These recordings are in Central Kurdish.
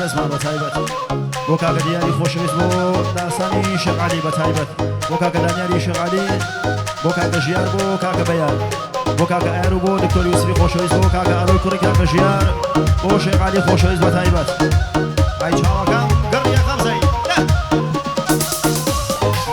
اسمان بتایبت بۆ کاکە دیاری خۆشەویست بۆ داسانی شێقعەلی بەتایبەت بۆ کاکە دانیاری شێقعەلی بۆ کاکە ژیار بۆ کاکە بەیار بۆ کاکە ئایار و بۆ دکتۆر یوسفی خۆشەویست بۆ کاکە ئەڕۆی کوڕی کاکە ژیار بۆ شێقعەلی خۆشەویست بەتایبەت ئای چاوەکەم گەڕیە خەمزەی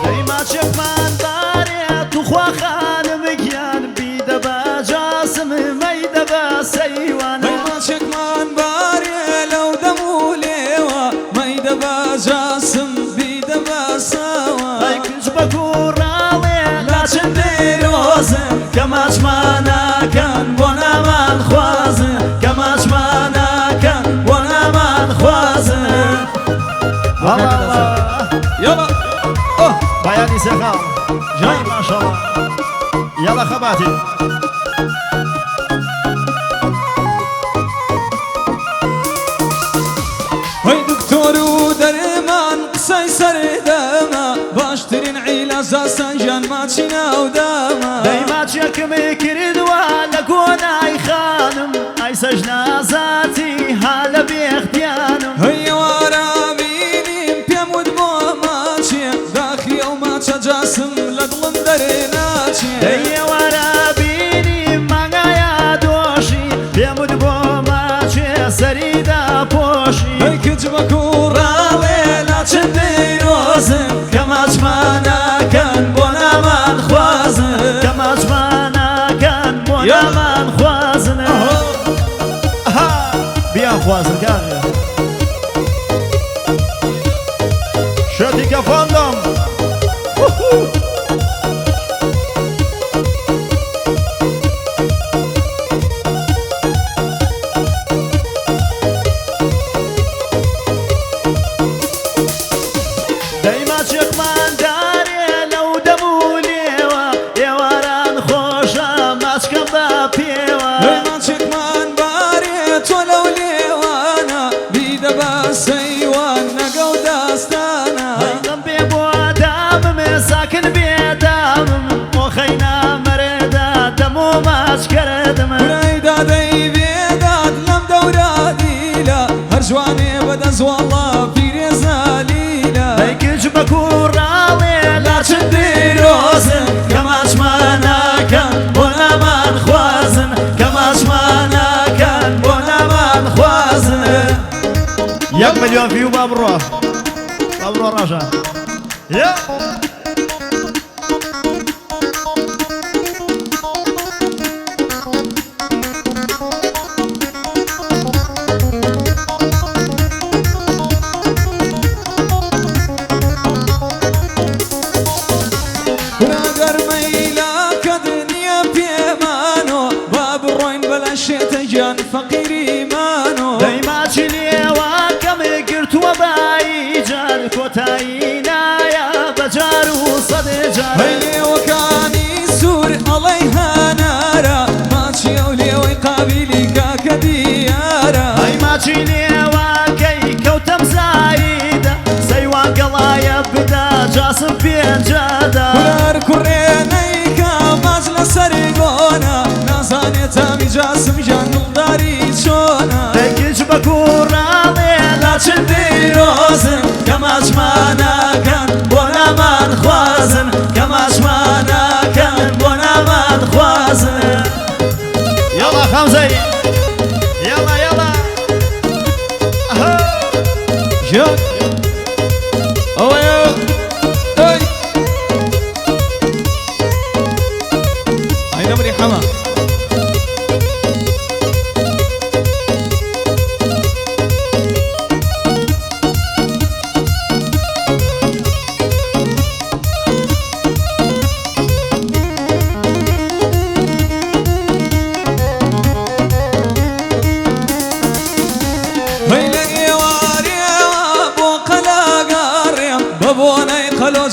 دەیما چێکمان بارێت توخوا خانم گیان بیدە بە جاسم مەیدە بە سەیوانە دەیما چێکمان بارێ لەو دەم و لێوە مەیدە بە جاسم بیدە بە ساوە ئەی کچ بە کوڕاڵێ لا چندەی رۆزن کە ماچمانەکەن بۆ نامان خوازن کە ماچمانەکەن بۆ نامان خوازن يلا بەیانی سێخاڵ جای ماشەڵڵا یاڵە خەباتی هەی دکتۆر و دەرێمان قسەی سەردەمە باشترین عیلەزە سەنجان ماچی ناودەمە دەیما چێکمی کردووە لە گۆنای خانم ئای سەژ نازاتی ها لە بێختیانم هەی ئێوارە بینیم پێم وت بۆ ماچێ داخی ئەو ماچە جاسم لە دڵم دەرێ ناچێ دەی ئێوارە بینیم مانگایە دۆشی پێم وت بۆ ماچێ سەریدا پۆشی هەی کچ بە کوڕاڵێ لا چندەی رۆزن کە ماچمانەکەن بۆ نامان خوازن کە ماچمانەکەن بۆ نامان خوازن بیان خوازن کاغێ شەتی کە فۆندم دەیما چێکمان دارێ لەو دەم و لێوە ئێواران خۆشە ماچکەم بە پێوە دەیما چێکمان بارێ تۆ لەو لێوانە بیدە بە سەیوان نەگە و داستانە هەیڵم بێ بۆ داممێ ساکن بێدامم ئۆخەی نامەرێدا دەم و ماچکەردمە برای دادەی بێداد لەم دەورە دیلە هەر جوانێ بەدەزوەڵڵا پیرێزەلیلە ئەی کچ بە کوڕاڵێ لا چندەی رۆزن کە ماچمانەکەن بۆ نامان خوازن کە ماچمانەکەن بۆ نامان خوازن 1 ملیۆن ڤیو با بڕۆ ڕەژە گیان فەقیریمانۆ دەیماچی لێواکەمی گرتووە بایی جار کۆتایی نایە بەجار و سەدێ جار هەی لێوەکانی سوور ئەڵەی هەنارە ماچی ئەو لێوەی قابیلی کاکە دیارە هەی ماچی لێواکەی کەوتەم زاییدا سەیوان گەڵایە بدا جاسم پێنجادا هولار کوڕێنەی کە ماچ لەسەر گۆنە نازانێت تامی جاسم ژان دڵداری چۆنە دەیکیچ بە کوڕاڵێ لا چندەی رۆزن کە ماچمانەکەن بۆ نامان خوازن کە ماچمانەکەن بۆ نامان خوازن یاڵا خەمزەی یاڵا یاڵا ژیان ئەوەیە ئەی ئای نەبری حەما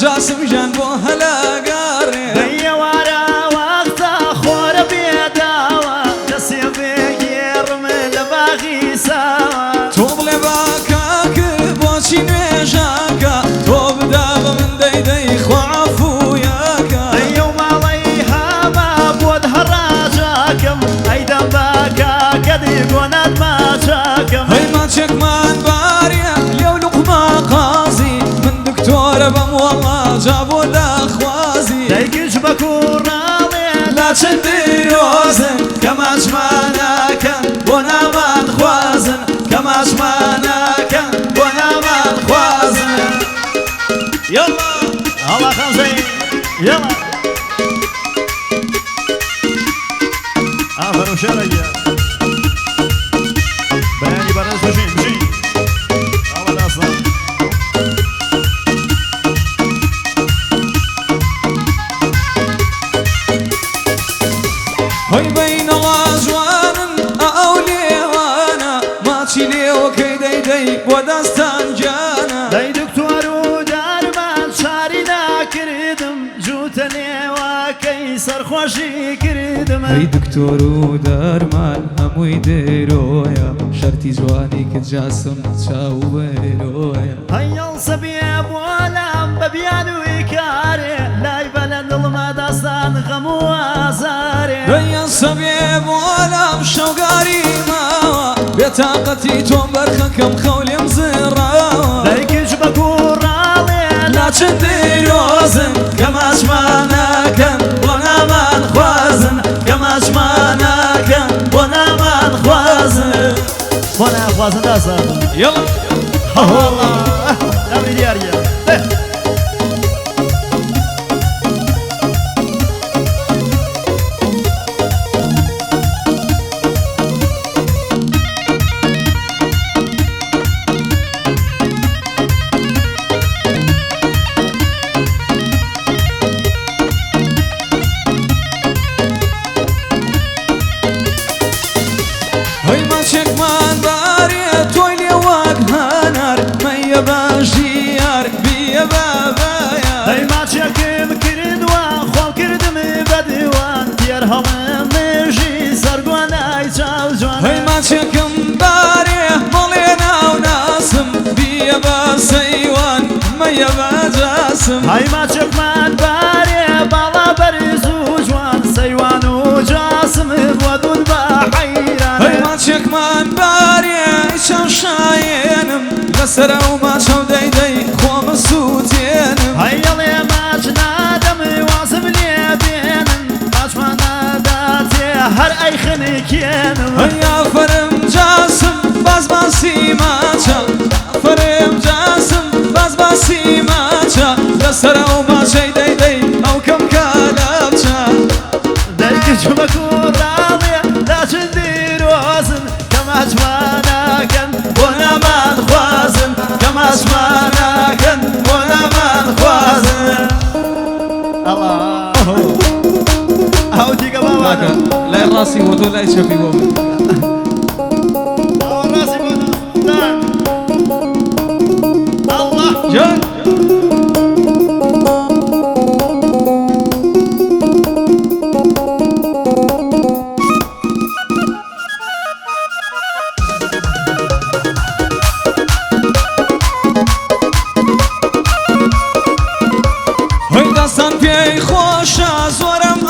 جاسم جان بۆ هەلاگەڕێ دەیەوارە وەختە خۆرە بێداوە دەسێ بێگێڕمە لە باغی ساوە تۆ بڵێ باکە کرد بۆچی نوێژاکە تۆ بدا بە من دەیدەی خوا عەفویەکە دەیە و ماڵەی هەما بۆت هەڕاجاکەم ئەیدەم باکە کە دی گۆنات ماچاکەم هەی ماچێکمان باری برنس بجي بجي الله ناصر هاي بين غازوان أولي وانا ما تشيلي وكي دي دي ودستان جانا داي دكتور ودارمان شارينا كردم جوتني وكي سرخوشي كردم هاي دكتور ودارمان هموي ديرويا شرطي جواني كتجاسم تشاو بيرويا هيا صبيب ولام ببيان ويكاري لا يبلد المدستان غمو وازاري هيا صبيب ولام شوقاري ماوا بطاقتي توم برخكم خولي مزراوا دايك جبك ورالي لا تشدي روزن كماش ما كان وانا ما نخوازن كماش ما كان وانا ما نخوازن وانا خوازن داسا يلا والله دامي دياريا هاي ما شك ما نباري تويلي واقهانار ما يباشيار بيا بابايا هاي ما تشكم كرد وخوام كردم بدوان ديار هم مجي سرقوان اي چاو جوان هاي ما شكم باري مالينا وناسم بيا باسيوان ما يباجاسم هاي ما تشكمان باري بالا برزو جوان سيوان وجاسم ودون بحيران هاي ما شكمان باري شو شاينم لسرا وما شو دي دي خوام السوتينم هيا لي ماش نادم واصب لي بينن ماش ما ناداتي هر اي خنكينم هيا فرم جاسم باز باسي ماچا فرم جاسم باز باسي ماچا لسرا وما شي دي دي او كم كالابچا دايك جبك ورالي لا تندير وزن كما اجمانا كان وانا ما نخوازن كما اسمعنا كان وانا ما نخوازن الله هاو ديك بابا لا راسي ودو لا يشوفي بابا هاو راسي بابا الله جان هاي دستان بيي خوشا زورم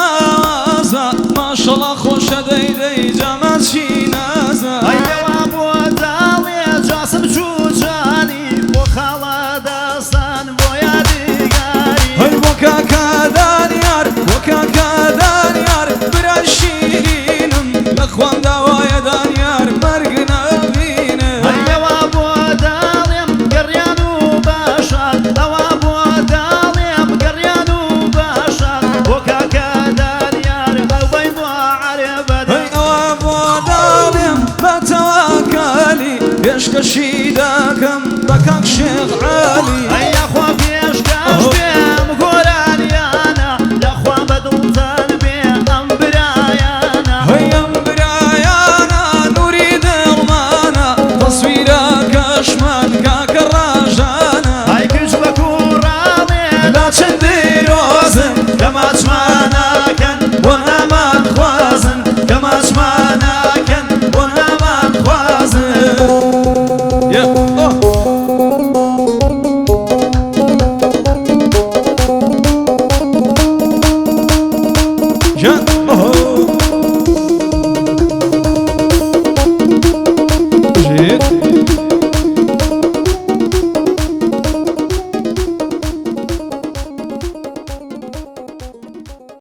آزا ما شاء الله خوشا دي دي جامد شينازا هيا وابو دالي جاسم جوجاني بو خالا دستان بو يا ديگاري هاي وكا كادانيار وكا كادانيار برا شيرينم لخوان دوايا دانيار مرقنا بينم هيا وابو دالي قريان وباشا لو ابو دالي قريان وباشا وكا كدانيار بوين وعربد هاي أوابو داليم بتواكالي يشكى شيداكم بكاك شيخ عالي هيا